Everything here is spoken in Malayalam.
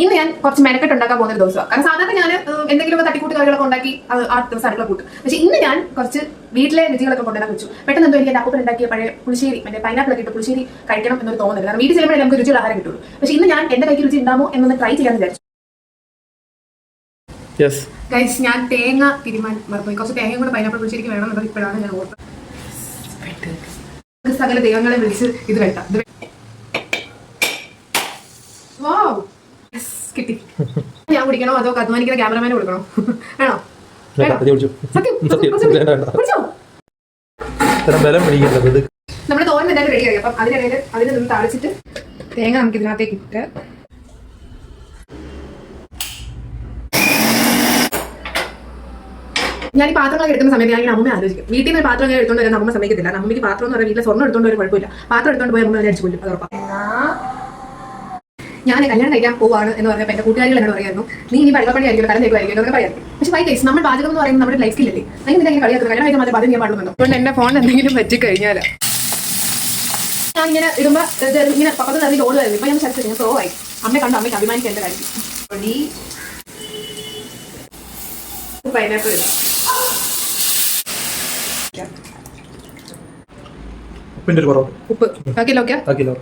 ഇന്ന് ഞാൻ കുറച്ച് മെനക്കെട്ട് ഉണ്ടാക്കാൻ പോകുന്ന ഒരു ദിവസമാണ്. കാരണം സാധാരണ ഞാൻ എന്തെങ്കിലും തട്ടിക്കൂട്ട് കറികളൊക്കെ ഉണ്ടാക്കി ആ ദിവസം അടുക്കള കൂട്ടും. പക്ഷേ ഇന്ന് ഞാൻ കുറച്ച് വീട്ടിലെ രുചികളൊക്കെ കൊണ്ടുവരാൻ വെച്ചു. പെട്ടെന്ന് എന്തോ എനിക്ക് എൻ്റെ അപ്പൂപ്പൻ ഉണ്ടാക്കിയ പഴയ പുളിശ്ശേരി, മറ്റേ പൈനാപ്പിൾ ഒക്കെ ഇട്ട് പുളിശ്ശേരി കഴിക്കണം എന്നൊരു തോന്നല്. കാരണം വീട്ടിൽ ചെല്ലുമ്പോഴേ നമുക്ക് രുചിയുള്ള ആഹാരം കിട്ടുള്ളൂ. പക്ഷേ ഇന്ന് ഞാൻ എൻ്റെ കൈക്ക് രുചി ഉണ്ടാമോ എന്നൊന്ന് ട്രൈ ചെയ്യാൻ വിചാരിച്ചു. ഗൈസ്, ഞാൻ തേങ്ങ തിരുമാൻ മറന്നു. കുറച്ച് തേങ്ങയും കൂടെ പൈനാപ്പിൾ പുളിശ്ശേരിക്ക് വേണം എന്നത് ഇപ്പോഴാണ് ഞാൻ ഓർത്തത്. സകല ദൈവങ്ങളെ വിളിച്ച് ഇത് വെട്ടാം. കിട്ടി. ഞാൻ കുടിക്കണോ അതോ അധ്വാനിക്കുന്ന ക്യാമറമാനെ കൊടുക്കണോ? വേണോ? നമ്മുടെ തോരൻ എന്തായാലും റെഡിയായി. അപ്പം അതിനിടയിൽ അതിൽ നിന്ന് താളിച്ചിട്ട് തേങ്ങ നമുക്ക് ഇതിനകത്തേക്ക് ഇട്ട് ഞാൻ ഈ പാത്രങ്ങളൊക്കെ എടുക്കുന്ന സമയത്ത് ഞാൻ അമ്മ ആലോചിക്കും. വീട്ടിൽ നിന്ന് പാത്രം ഞാൻ എടുത്തോണ്ട് വരാൻ അമ്മ സമ്മതിക്കത്തില്ല. അമ്മയ്ക്ക് പാത്രം എന്ന് പറഞ്ഞാൽ വീട്ടിലെ സ്വർണ്ണം എടുത്തോണ്ട് ഒരു കുഴപ്പമില്ല. പാത്രം എടുത്തോണ്ട് പോയി അമ്മ അടിച്ചു കൊല്ലും. അത് ഉറപ്പാണ്. ഞാൻ കല്യാണം കഴിക്കാൻ പോവാണ് എന്ന് പറഞ്ഞപ്പോൾ എന്റെ കൂട്ടുകാരികൾ എന്നോട് പറയായിരുന്നു, നീ ഇനി പഴകപ്പണി ആയിരിക്കും, കരം തേക്കുമായിരിക്കും എന്നൊക്കെ പറയാം. പക്ഷേ വൈ ഗൈസ്, നമ്മൾ പാചകം എന്ന് പറയുന്നത് നമ്മുടെ ലൈഫ് സ്കില്ലല്ലേ. അതിന് ഇങ്ങനെ കളിയാക്കുന്നത് കല്യാണം കഴിക്കാൻ മാത്രമേ പാചകം ചെയ്യാൻ പാടുള്ളൂ. അതുകൊണ്ട് എന്റെ ഫോൺ എന്തെങ്കിലും പറ്റിക്കഴിഞ്ഞാൽ ഞാൻ ഇങ്ങനെ ഇടുമ്പോൾ ഇങ്ങനെ പക്കത്ത് നിറഞ്ഞ് ഓട് വരുന്നു. ഇപ്പൊ ഞാൻ ചർച്ച പ്രോ ആയി. അമ്മയെ കണ്ട് അമ്മയ്ക്ക് അഭിമാനിക്കാൻ എന്റെ കാര്യം. പൈനാപ്പിൾ ഇടാം. ഉപ്പ് ബാക്കിയല്ലോ.